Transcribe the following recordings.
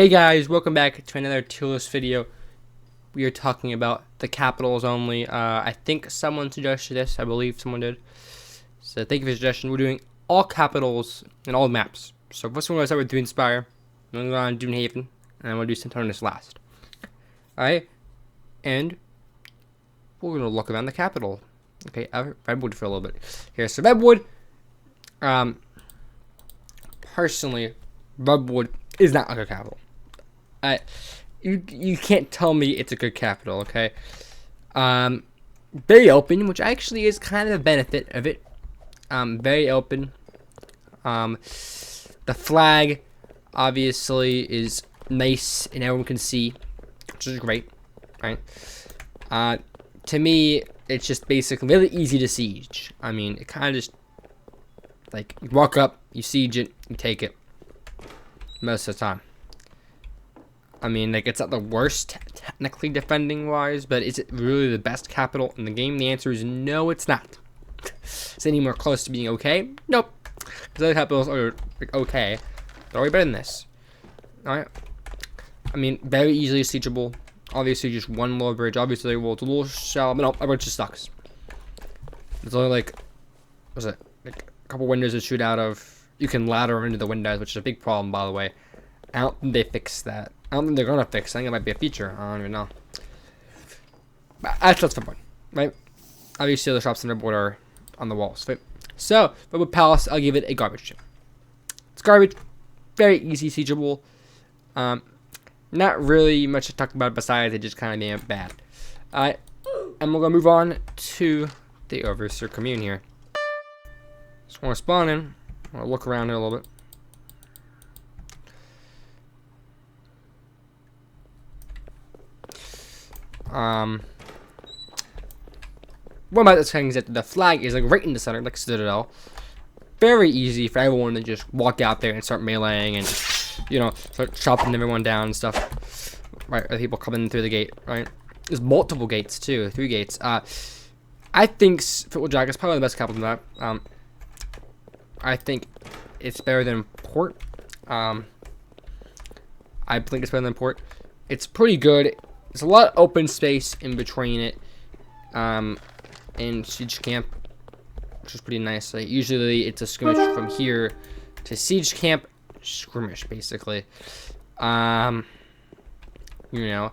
Hey guys, welcome back to another tier list video. We are talking about the capitals only. I think someone suggested this. I believe someone did. So thank you for the suggestion. We're doing all capitals and all maps. So first we're going to start with Dune Spire. Then we're going to go on Dune Haven. And then we'll do Santonis last. Alright. And we're going to look around the capital. Okay, Redwood for a little bit. Here, so Redwood. Personally, Redwood is not like a capital. You can't tell me it's a good capital, okay? Very open, which actually is kind of a benefit of it. Very open. The flag, obviously, is nice and everyone can see, which is great, right? To me, it's just basically really easy to siege. I mean, it kind of just, like, you walk up, you siege it, you take it. Most of the time. I mean, like, it's not the worst technically defending-wise, but is it really the best capital in the game? The answer is no, it's not. Is it any more close to being okay? Nope. Because other capitals are, like, okay. They're way better than this. Alright? I mean, very easily siegeable. Obviously, just one lower bridge. Obviously, well, it's a little shallow, but no, that bridge just sucks. There's only, like, what's it? Like, a couple windows to shoot out of. You can ladder into the windows, which is a big problem, by the way. I don't think they fixed that. I don't think they're gonna fix it. I think it might be a feature. I don't even know. But that's for fun, right? Obviously, the shops in Redwood are on the walls, right? So, Redwood Palace, I'll give it a garbage chip. It's garbage. Very easy siegeable. Not really much to talk about besides it just kind of being bad. Alright, and we're gonna move on to the Overseer Commune here. Just wanna spawn in. I'll look around here a little bit. One about this thing is that the flag is like right in the center, like Citadel. Very easy for everyone to just walk out there and start meleeing and, you know, start chopping everyone down and stuff. Right, or people coming through the gate, right? There's multiple gates too, 3 gates. I think Footwood Jack is probably the best capital map. I think it's better than Port. I think it's better than Port. It's pretty good. There's a lot of open space in between it, and Siege Camp, which is pretty nice. Like, usually it's a skirmish from here to Siege Camp, skirmish basically. You know,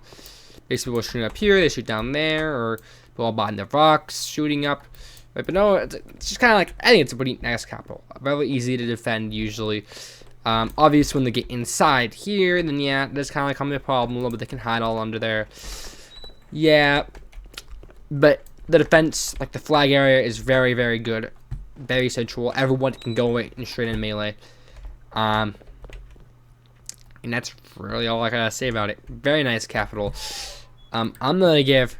basically people shoot up here, they shoot down there, or people all behind the rocks shooting up. Right, but no, it's just kind of like, I think it's a pretty nice capital. Very easy to defend usually. Obviously, when they get inside here, then yeah, there's kind of like a problem a little bit. They can hide all under there. Yeah, but the defense, like the flag area, is very, very good. Very central. Everyone can go right and straight in melee. And that's really all I gotta say about it. Very nice capital. I'm gonna give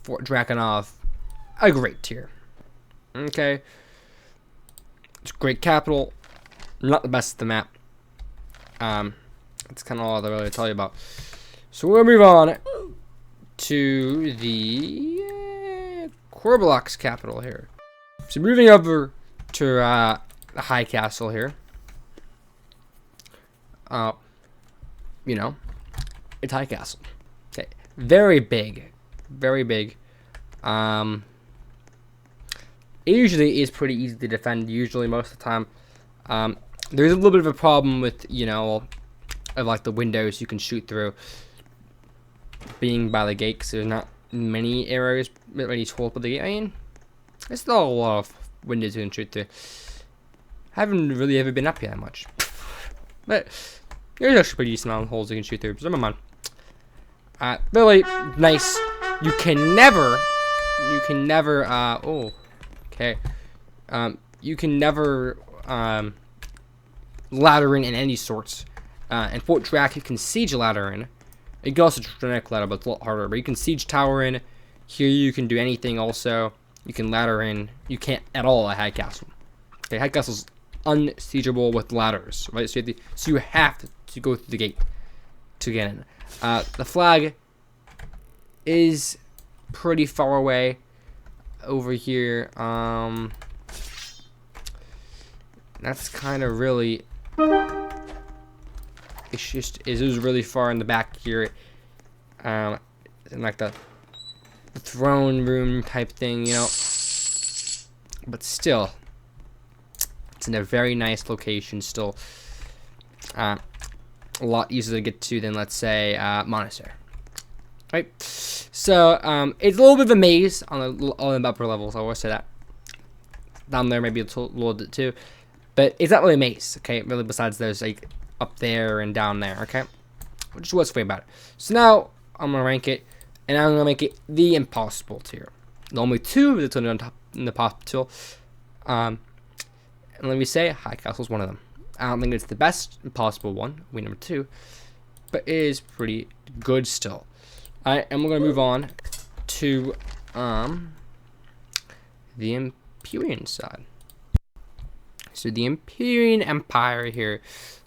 Fort Drakenov a great tier. Okay, it's a great capital. Not the best of the map. That's kind of all I really tell you about. So we'll move on to the Corblox capital here. So moving over to the High Castle here. You know, it's High Castle. Okay, very big, very big. It usually is pretty easy to defend. Usually, most of the time. There's a little bit of a problem with, you know, of like the windows you can shoot through being by the gate, because there's not many areas, many holes by the gate. I mean, there's still a lot of windows you can shoot through. Haven't really ever been up here that much, but there's actually pretty decent amount of holes you can shoot through. So never mind. Really nice. You can never, oh, okay. You can never, ladder in any sorts. And Fort Drac, you can siege ladder in. You can also generic ladder, but it's a lot harder. But you can siege tower in. Here you can do anything also. You can ladder in. You can't at all at High Castle. Okay, High Castle's unsiegeable with ladders, right? So you have to go through the gate to get in. The flag is pretty far away over here. That's kind of really It is really far in the back here. In like the throne room type thing, you know. But still, it's in a very nice location still. A lot easier to get to than, let's say, Monastery. Right? So, it's a little bit of a maze on the upper levels, I will say that. Down there maybe a little bit too. But it's not really a maze, okay? Really, besides there's like up there and down there, okay? Which is what's great about it. So now, I'm going to rank it, and I'm going to make it the impossible tier. Normally 2, that's only on top in the possible. And let me say, High Castle is one of them. I don't think it's the best impossible one, number 2, but it is pretty good still. Alright, and we're going to move on to the Imperial side. So the Imperial Empire here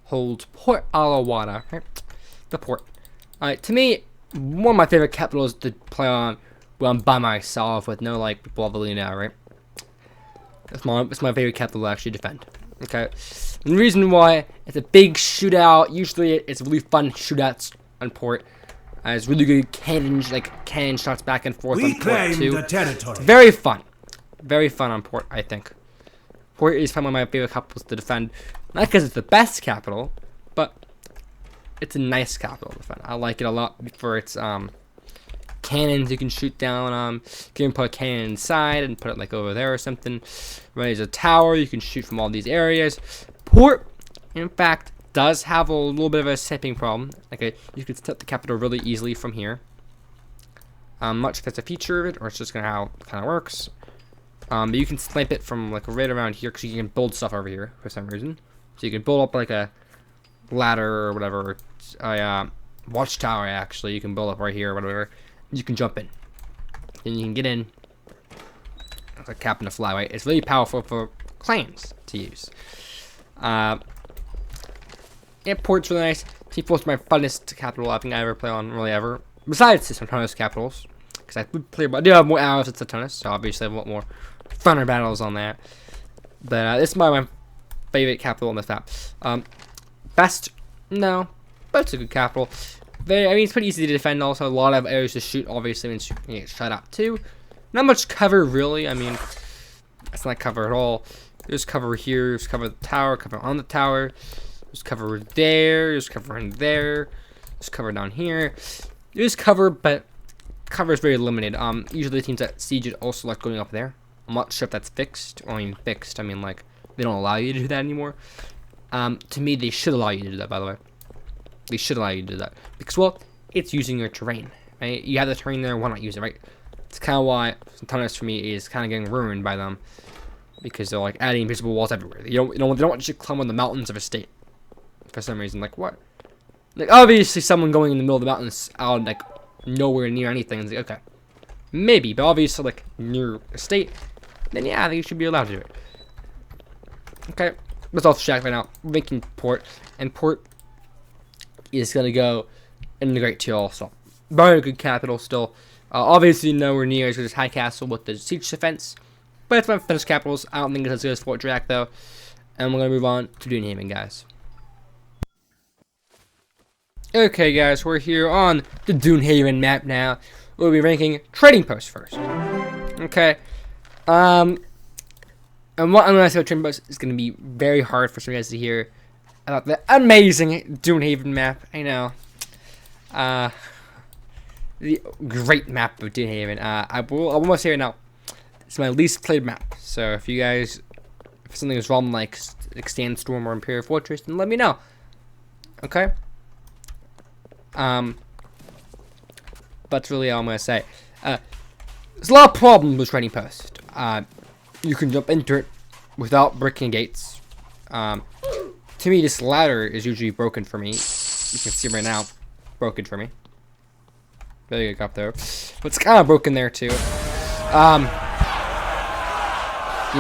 holds Port Al-Wahda, right? The port. Alright, to me, one of my favorite capitals to play on when I'm by myself with no like people above now, right? It's my favorite capital to actually defend. Okay, and the reason why, it's a big shootout. Usually it's really fun shootouts on port. It's really good cannon shots back and forth on port too. The territory. It's very fun on port. I think port is one of my favorite capitals to defend. Not because it's the best capital, but it's a nice capital to defend. I like it a lot for its cannons you can shoot down. You can put a cannon inside and put it like over there or something. There's a tower you can shoot from all these areas. Port, in fact, does have a little bit of a sniping problem. You can set the capital really easily from here. I'm not sure if that's a feature of it or it's just how it kind of works. But you can snipe it from like right around here because you can build stuff over here for some reason. So you can build up like a ladder or whatever, a watchtower actually. You can build up right here or whatever. You can jump in, and you can get in. It's like Captain to fly, right? It's really powerful for clans to use. Port's really nice. T4's my funnest capital I think I ever play on, really ever. Besides Sandstorm capitals, because I do have more arrows at Sandstorm, so obviously I have a lot more funner battles on that. But this is my favorite capital on this map. Best, no, but it's a good capital. It's pretty easy to defend. Also, a lot of areas to shoot. Obviously, when you get shot at too. Not much cover really. I mean, it's not cover at all. There's cover here. There's cover the tower. Cover on the tower. There's cover there. There's cover in there. There's cover down here. There's cover, but cover is very limited. Usually the teams that siege it also like going up there. I'm not sure if that's fixed. I mean, fixed. I mean, like they don't allow you to do that anymore. To me, they should allow you to do that. By the way. They should allow you to do that because, well, it's using your terrain, right? You have the terrain there, why not use it, right? It's kind of why sometimes for me is kind of getting ruined by them because they're like adding invisible walls everywhere. They don't want you to climb on the mountains of a state for some reason. Like what? Like obviously someone going in the middle of the mountains out like nowhere near anything is like okay, maybe, but obviously like near a state, then yeah, I think you should be allowed to do it. Okay, that's off the track right now. We're making port, and port is going to go in the Great Tier also. Very good capital still. Obviously nowhere near as good as High Castle with the siege defense. But it's my finished capitals. I don't think it's as good as Fort Drac though. And we're going to move on to Dunhaven, guys. Okay guys, we're here on the Dunhaven map now. We'll be ranking Trading Post first. Okay. And what I'm going to say about Trading Post is going to be very hard for some guys to hear about the amazing Dunhaven map. I know. The great map of Dunhaven. I want to say right now, it's my least played map. So if you guys, if something is wrong like Sandstorm or Imperial Fortress, then let me know. Okay. That's really all I'm gonna say. There's a lot of problems with Trading Post. You can jump into it without breaking gates. To me, this ladder is usually broken for me. You can see right now, broken for me. Very good up there, but it's kind of broken there too. You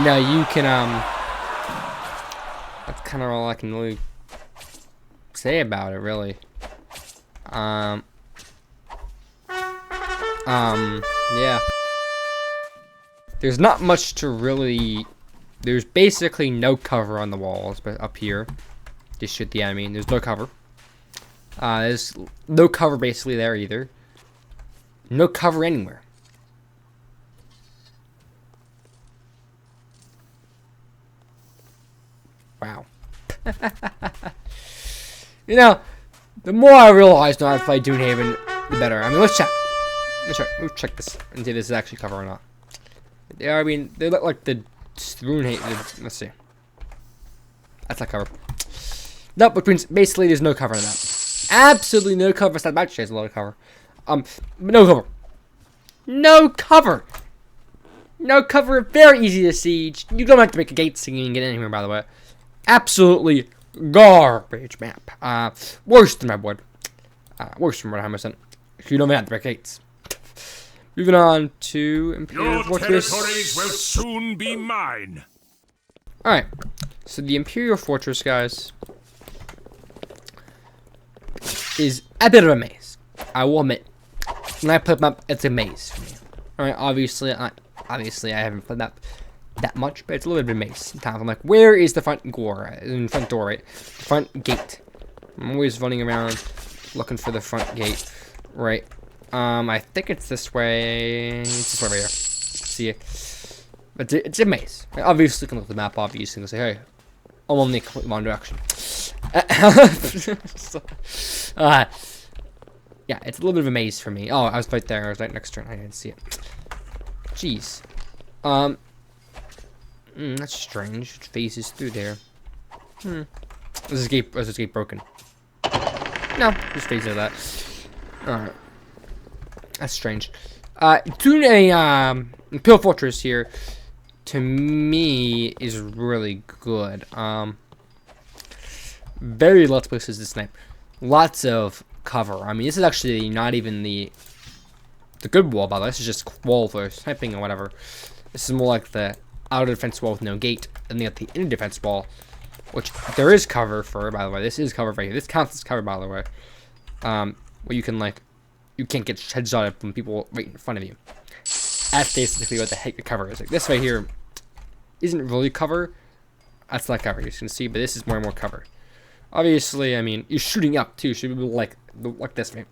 know, you can that's kind of all I can really say about it, really. Yeah. There's not much to really. There's basically no cover on the walls, but up here, just shoot the enemy. There's no cover. There's no cover basically there either. No cover anywhere. Wow. You know, the more I realize now how to play Dunehaven, the better. I mean, let's check. Let's check this and see if this is actually cover or not. I mean, they look like the Runehaven. Let's see. That's not cover. Nope, which means basically there's no cover in that. Absolutely no cover. It's not actually has a lot of cover. No cover. No cover. No cover. Very easy to siege. You don't have to make a gate so you can get anywhere, by the way. Absolutely garbage map. Worse than Redwood. Worse than Redwood 100%. You don't even have to break gates. Moving on to Imperial Fortress. Your territories will soon be mine. Alright. So the Imperial Fortress, guys, is a bit of a maze. I will admit. When I put map, it's a maze for me. Alright, obviously I haven't played that much, but it's a little bit of a maze sometimes. I'm like, where is the front door? Right? Front gate. I'm always running around looking for the front gate. Right. I think it's this way. It's this way right here. See it. But it's a maze. Right? Obviously, you can look at the map, obviously, and say, hey, I'm only completely wrong direction. Yeah, it's a little bit of a maze for me. Oh, I was right there. I was right next to it. I didn't see it. Jeez. That's strange. It phases through there. Is this gate broken? No, just phases that. Alright. That's strange. Doing a Imperial Fortress here, to me, is really good. Very lots of places to snipe. Lots of cover. I mean, this is actually not even the good wall, by the way. This is just wall for sniping or whatever. This is more like the outer defense wall with no gate, and then you got the inner defense wall, which there is cover for, by the way. This is cover right here. This counts as cover, by the way. Where you can, like, you can't get headshotted from people right in front of you. That's basically what the heck the cover is. Like, this right here isn't really cover. That's not cover, you can see, but this is more and more cover. Obviously, I mean, you're shooting up too. Should be like this, right?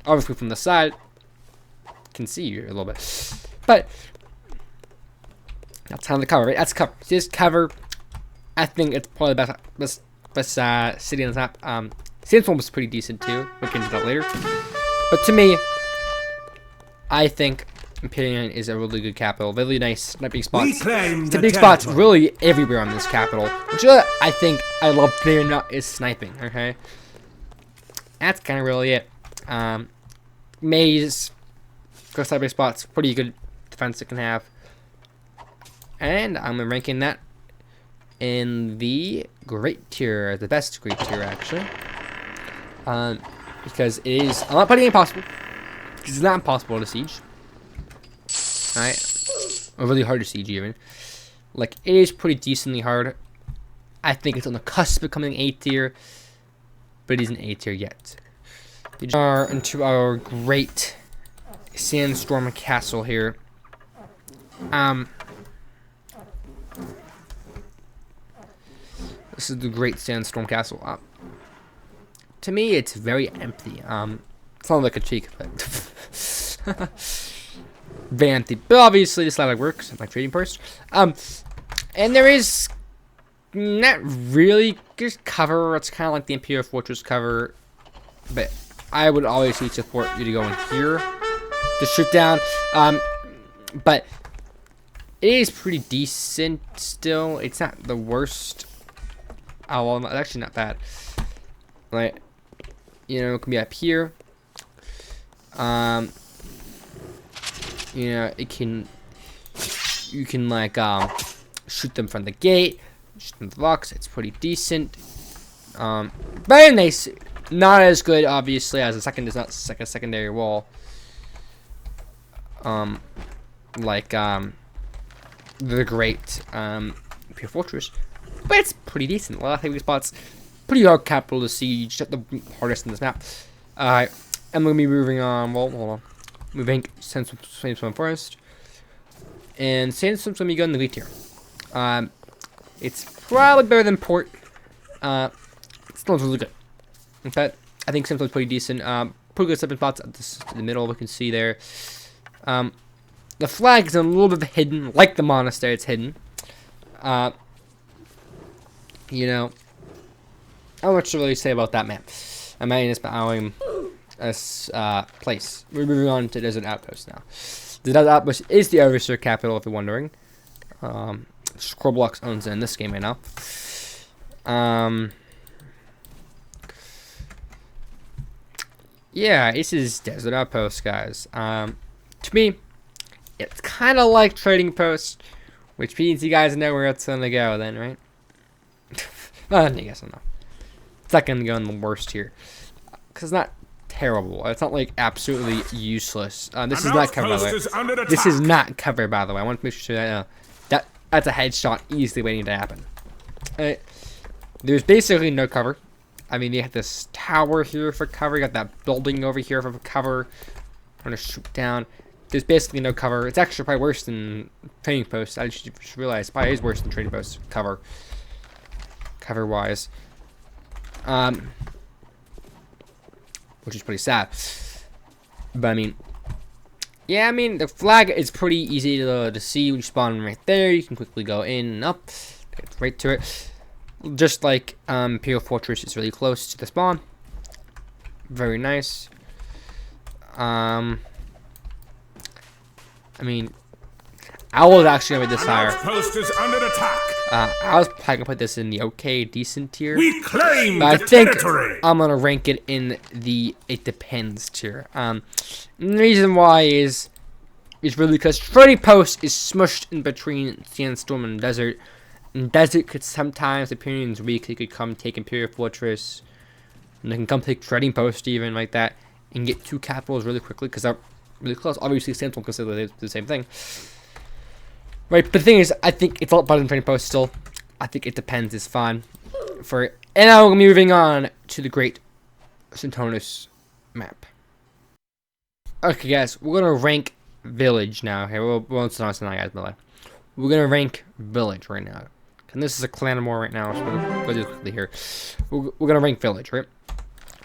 Obviously, from the side, can see you a little bit, but that's kind of the cover, right? That's cover. This cover, I think it's probably the best city on the map. Sandstorm was pretty decent too. We'll get into that later. But to me, I think Imperial is a really good capital. Really nice sniping spots. Sniping spots really everywhere on this capital. Which I think I love playing is sniping. Okay, that's kind of really it. Maze, good sniping spots, pretty good defense it can have. And I'm ranking that in the great tier, the best great tier actually. Because it is, I'm not putting it impossible, because it's not impossible to siege. Alright, or really hard to siege even. Like, it is pretty decently hard. I think it's on the cusp of becoming A tier, but it isn't A tier yet. We are into our great Sandstorm Castle here. This is the great Sandstorm Castle. To me, it's very empty. It's not like a cheek, but very empty. But obviously, this is how it works. I'm like trading first. And there is not really just cover. It's kind of like the Imperial Fortress cover, but I would always need support you to go in here to shoot down. But it is pretty decent still. It's not the worst. Oh well, it's actually not bad. Like, you know, it can be up here. You know, it can. You can like shoot them from the gate, shoot them from the box. It's pretty decent. Very nice. Not as good, obviously, as the second is not like a secondary wall. Like the great Imperial Fortress, but it's pretty decent. A lot of heavy spots. Pretty hard capital to siege. The hardest in this map. Alright, I'm gonna be moving on. Well, hold on. Moving Sandstorm first, and Sandstorm's gonna be good in the lead tier. It's probably better than Port. It still really good. Okay, I think Sandstorm's pretty decent. Pretty good sleeping spots in the middle. We can see there. The flag is a little bit hidden, like the monastery. It's hidden. You know, not much to really say about that map. I'm adding this place. We're moving on to Desert Outpost now. The Desert Outpost is the Overseer capital, if you're wondering. Scoreblocks owns it in this game right now. Yeah, this is Desert Outpost, guys. To me, it's kind of like Trading Post, which means you guys know where it's gonna go then, right? I guess I know. It's not gonna go in the worst here, because it's not terrible. It's not like absolutely useless. This is not covered, by the way. This is not covered, by the way. I want to make sure that that's a headshot easily waiting to happen. There's basically no cover. I mean, you have this tower here for cover. You got that building over here for cover. I'm gonna shoot down. There's basically no cover. It's actually probably worse than Trading Post. I just realized it probably is worse than Trading Post cover-wise. Which is pretty sad. But I mean, yeah, I mean, the flag is pretty easy to see when you spawn right there. You can quickly go in and up, get right to it. Just like Imperial Fortress is really close to the spawn. Very nice. I mean, I was actually gonna put this higher. Outpost is under attack. I was probably gonna put this in the okay, decent tier. We claim but I the think territory. I'm gonna rank it in the it depends tier. And the reason why is really because Trading Post is smushed in between Sandstorm and Desert. And Desert could sometimes, depending on the week, they could come take Imperial Fortress, and they can come take Trading Post even like that, and get two capitals really quickly because they're really close. Obviously, Sandstorm consider the same thing. Right, but the thing is, I think it's a lot better than Trading Post still. I think it depends is fine. And now we're moving on to the Great Santonis map. Okay, guys, we're gonna rank Village now. Okay, we won't start tonight, guys, by the way. We're gonna rank Village right now. And this is a clan war right now, so we'll do this quickly here. We're gonna rank Village, right?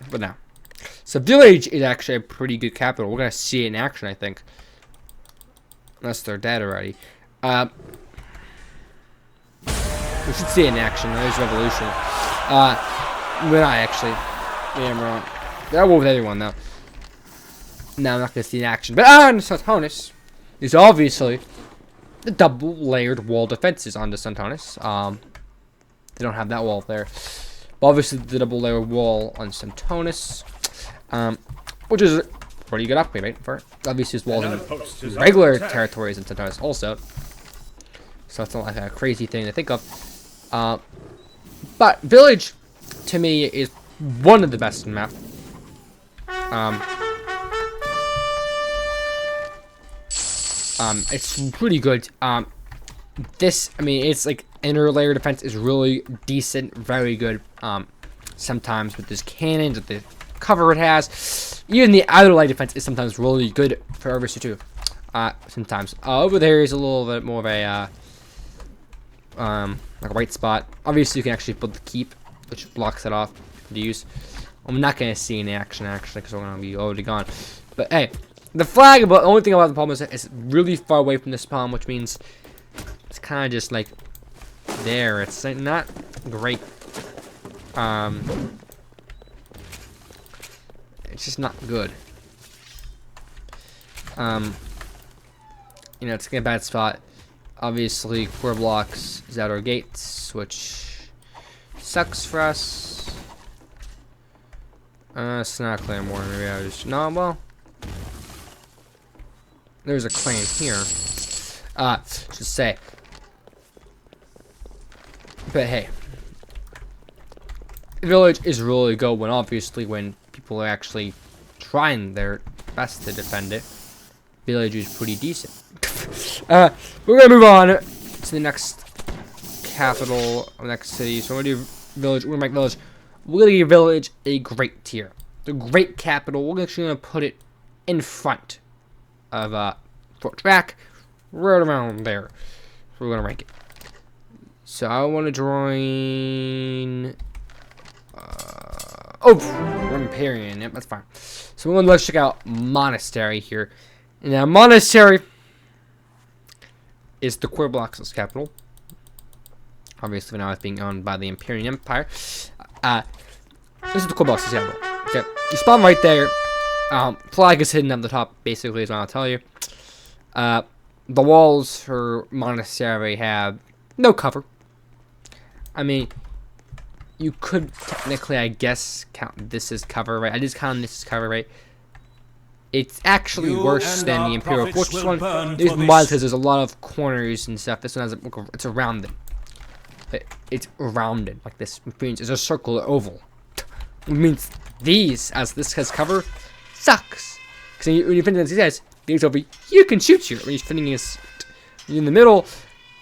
But now. So Village is actually a pretty good capital. We're gonna see it in action, I think. Unless they're dead already. We should see it in action. There's Revolution. We're not actually. Yeah, I'm wrong. They're with everyone now. No, I'm not gonna see it in action. But Santonis is obviously the double layered wall defenses on the Santonis. They don't have that wall there. But obviously the double layered wall on Santonis. Which is a pretty good upgrade, right? For obviously this wall in regular territories in Santonis also. So it's not like a crazy thing to think of. But Village, to me, is one of the best in the map. It's pretty good. This, I mean, it's like inner layer defense is really decent, very good. Sometimes with this cannons, with the cover it has, even the outer layer defense is sometimes really good for Overseer 2. Sometimes over there is a little bit more of a like a white spot. Obviously, you can actually put the keep, which blocks it off to use. I'm not gonna see any action actually because we're gonna be already gone. But hey, the flag. But the only thing about the problem is it's really far away from the spawn, which means it's kind of just like there. It's like not great. It's just not good. You know, it's in a bad spot. Obviously, core blocks is out our gates, which sucks for us. It's not a clan war. Maybe I just well. There's a clan here. Should say. But hey, Village is really good when obviously when people are actually trying their best to defend it. Village is pretty decent. We're gonna move on to the next capital, next city. So we're gonna do Village. We're gonna make Village. We're gonna give Village a great tier. The great capital. We're actually gonna put it in front of Fort Track, right around there. So we're gonna rank it. So I want to join. Oh, we're Imperial. Yep, that's fine. So let's check out Monastery here. Now, Monastery is the Querblox's capital. Obviously, now it's being owned by the Imperial Empire. This is the Querblox's capital. Okay, you spawn right there. Flag is hidden at the top, basically, is what I'll tell you. The walls for Monastery have no cover. I mean, you could technically, I guess, count this as cover, right? I just count this as cover, right? It's actually worse than the Imperial Fortress one. There's why, because there's a lot of corners and stuff. This one has it's rounded. It's rounded like this. It means it's a circle or oval. It means these, as this has cover, sucks. Because when you're finishing these guys, these over, you can shoot you. When you're finishing this in the middle,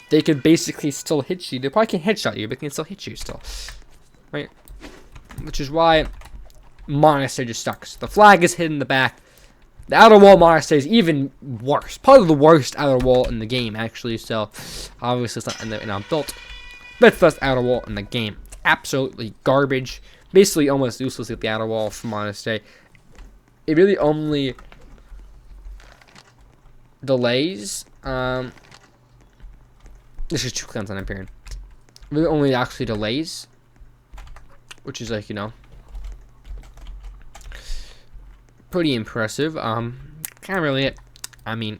they can basically still hit you. They probably can't headshot you, but they can still hit you still. Right? Which is why Monastery just sucks. The flag is hidden in the back. The outer wall Monastery is even worse. Probably the worst outer wall in the game, actually. So, obviously, it's not in our built. But it's the best outer wall in the game. Absolutely garbage. Basically, almost useless at the outer wall for Monastery. It really only delays. This is 2 clans on Imperial. Really only actually delays. Which is like, you know, pretty impressive. Kind of really it. I mean,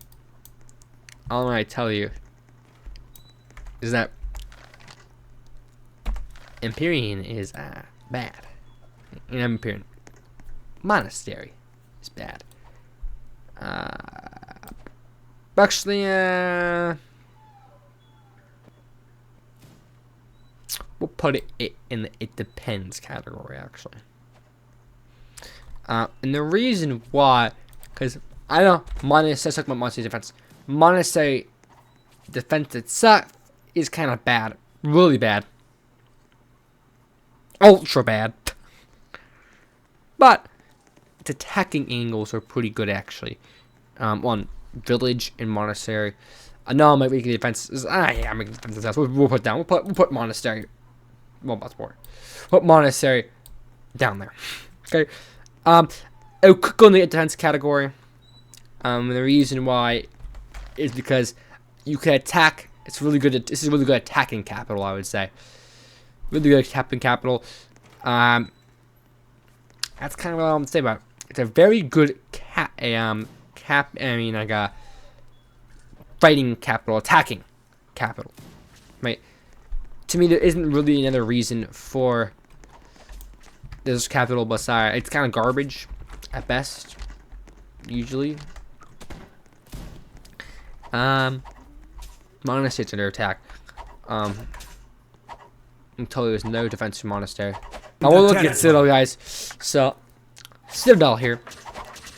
all I tell you is that Imperial is bad. And Imperial Monastery is bad. Actually, we'll put it in the it depends category, actually. And the reason why, because I know Monastery, talking about Monastery defense. Monastery defense itself is kind of bad, really bad, ultra bad. But its attacking angles are pretty good, actually. On village and Monastery. I know my weak defense is yeah, I'm making defense. We'll put down. We'll put Monastery. Well, that's more. Put Monastery down there. Okay. It could go in the defense category. The reason why is because you can attack. It's really good. This is really good attacking capital, I would say. Really good attacking capital. That's kind of what I'm saying about it. It's a very good fighting capital, attacking capital, right? To me, there isn't really another reason for this capital besides it's kind of garbage at best, usually. Monastery's under attack. Until there's no defense for Monastery. Now we'll look at Citadel, guys. So, Citadel here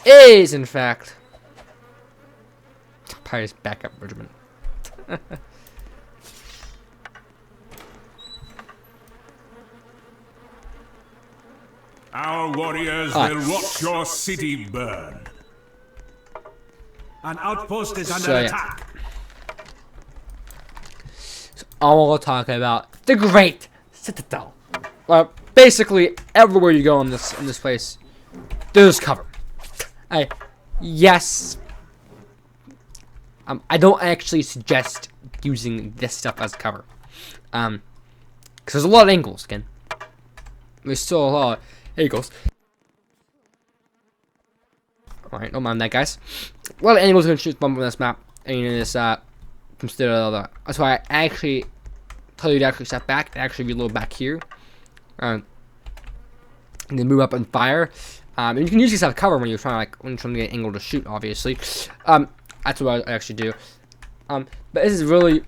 is, in fact, Empire's backup regiment. Our warriors will watch your city burn. An outpost is under attack. So I want to talk about the Great Citadel. Basically, everywhere you go in this place, there's cover. Yes. I don't actually suggest using this stuff as cover. Because there's a lot of angles, again. There's still a lot of angles. Alright, don't mind that, guys. A lot of angles going to shoot from this map. And in this, from Citadel. That's why I actually tell you to actually step back and actually reload back here. And then move up and fire. And you can use this as cover when you're trying to get an angle to shoot, obviously. That's what I actually do. But this is really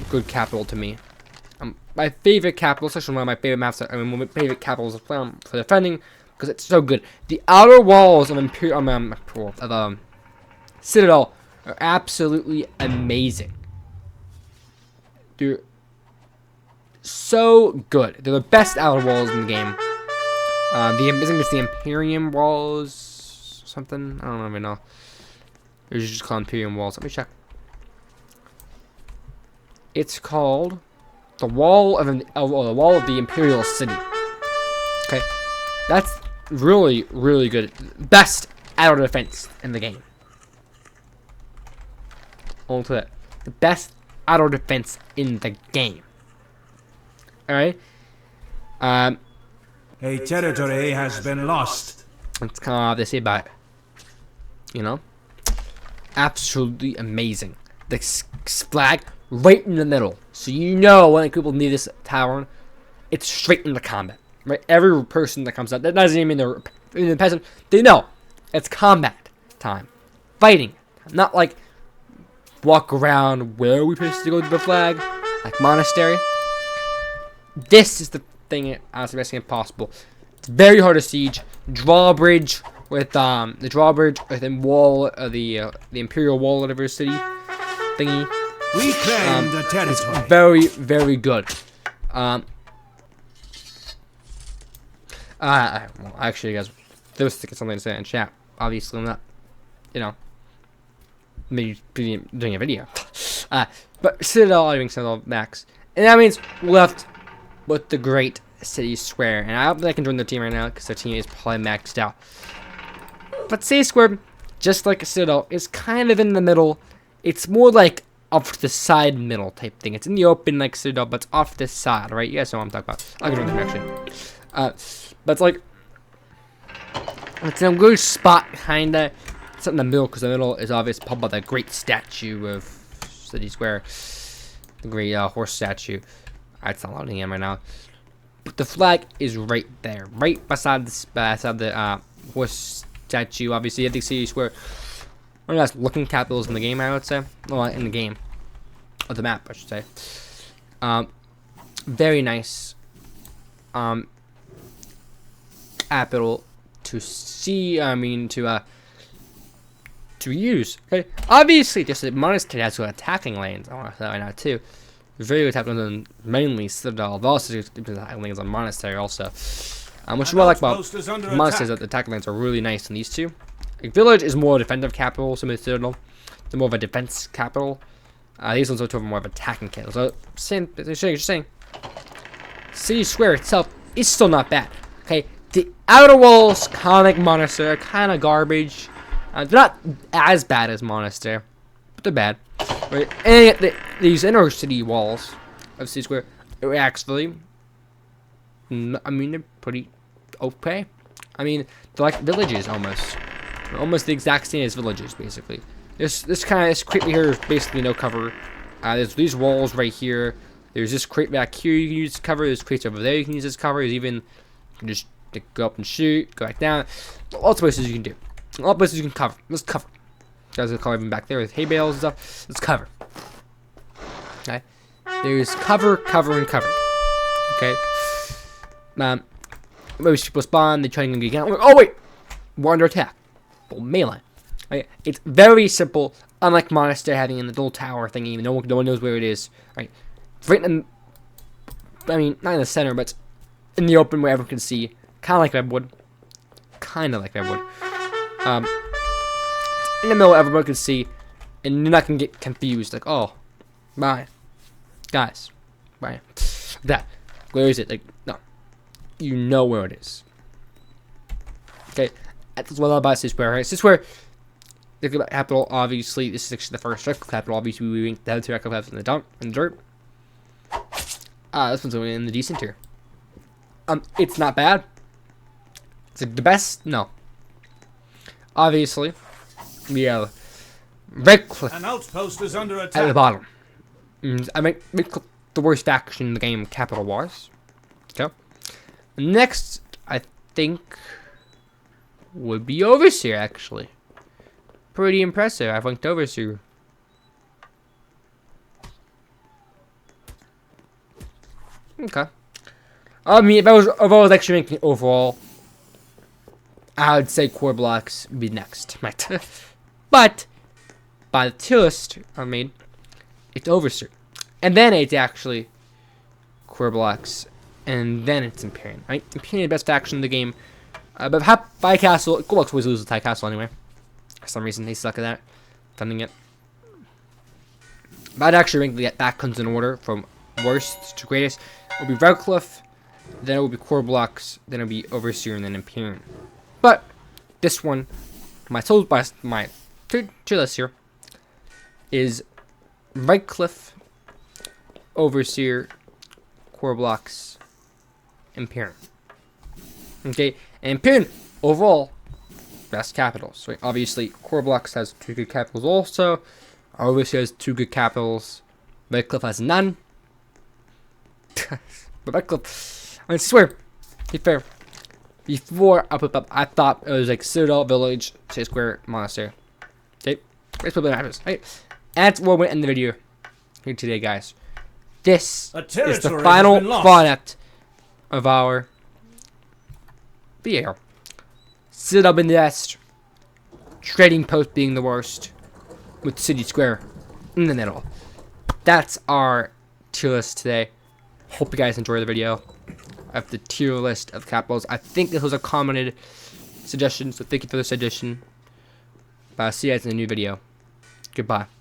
good capital to me. My favorite capital, especially one of my favorite maps. I mean, my favorite capitals for defending because it's so good. The outer walls of Citadel are absolutely amazing. They're so good. They're the best outer walls in the game. I think it's the Imperium walls, something. I don't even know. It's just called Imperium walls. Let me check. It's called the wall of the Imperial City. Okay, that's really, really good. Best outer defense in the game. On to that. The best outer defense in the game. Alright? A territory has been lost. That's kind of all they say about it. You know? Absolutely amazing. The flag right in the middle. So you know when people need this tower, it's straight into combat. Right? Every person that comes out, that doesn't even mean they're in the peasant, they know it's combat time. Fighting. Not like walk around where are we supposed to go to the flag, like Monastery. This is the thing as the best thing possible. It's very hard to siege. Drawbridge with the drawbridge within wall of the Imperial Wall of the city thingy. We claim the territory. It's very, very good. Well, actually, guys, there was something to say in chat. Obviously, I'm not, you know, maybe doing a video. But Citadel, doing Citadel max, and that means left with the great city square. And I hope I can join the team right now because the team is probably maxed out. But city square, just like Citadel, is kind of in the middle. It's more like off to the side middle type thing. It's in the open like Citadel, but it's off the side, right? You guys know what I'm talking about. I'll go in the direction. But it's like, it's in a good spot, kinda. It's in the middle, because the middle is obviously probably the great statue of City Square. The great horse statue. It's not loading in right now. But the flag is right there. Right beside the horse statue. Obviously, at the City Square. One of the best looking capitals in the game, I would say. Well, in the game. Of the map, I should say. Very nice. Capital to see, to use. Okay, obviously, just the Monastery has good attacking lanes. I want to say right now too. Very good attacking lanes on mainly Citadel. But also attacking lanes on Monastery also. What you really like about Monastery is that the attacking lanes are really nice in these two. Like, Village is more defensive capital, similar to Citadel. They're more of a defense capital. These ones are more of attacking capital. So, just saying, City Square itself is still not bad. Okay, the outer walls, kind of like Monastery, are kind of garbage. They're not as bad as Monastery, but they're bad. Right? And these inner city walls of City Square are actually, they're pretty okay. They're like villages almost. They're almost the exact same as villages, basically. This crate here is basically no cover. There's these walls right here. There's this crate back here you can use as cover. There's crates over there you can use as cover. There's even, you can just go up and shoot, go back down. Lots of places you can do. All places you can cover. Let's cover. Guys, cover even back there with hay bales and stuff. Let's cover. Okay. There's cover, cover, and cover. Okay. Most people spawn. They try and get out. Oh wait, we're under attack. Well, melee. Right. It's very simple. Unlike Monastery having a little tower thingy, no one knows where it is. Right. Right in. Not in the center, but in the open where everyone can see. Kind of like Redwood. In the middle, everyone can see, and you're not gonna get confused. Like, oh, my guys, right? That, where is it? Like, no, you know where it is. Okay, that's what I love about City Square. Right, City Square, the capital. Obviously, this is actually the first capital. Obviously, we went the other two capitals in the dirt. This one's in the decent tier. It's not bad. It's like the best. No. Obviously, we have Redcliffe An outpost is under attack. at the bottom. Redcliffe, the worst faction in the game, capital-wise. Okay. Next, I think, would be Overseer, actually. Pretty impressive. I've ranked Overseer. Okay. If I was actually ranking overall, I would say core blocks would be next. But by the tier list I made, it's Overseer. And then it's actually core blocks. And then it's Imperial. Right? Imperial is the best faction in the game. But by Castle, core blocks always lose to Thai Castle anyway. For some reason they suck at that. Funding it. But I'd actually rank the factions in order from worst to greatest. It will be Redcliffe, then it will be Core Blocks, then it will be Overseer, and then Imperial. But this one, my tier list here is Redcliffe, Overseer, Core Blocks, Imperial. Okay, and Imperial overall best capitals. Right? Obviously, Core Blocks has 2 good capitals also. Overseer has 2 good capitals. Redcliffe has none. But Redcliffe, I swear, be fair. Before I put up, I thought it was like Citadel, Village, City Square, Monastery. Okay, let's put that right. And that's where we end the video here today, guys. This is the final product of our video. Citadel being the best, Trading Post being the worst, with City Square in the middle. That's our tier list today. Hope you guys enjoy the video of the tier list of capitals. I think this was a commented suggestion, so thank you for the suggestion. But I'll see you guys in a new video. Goodbye.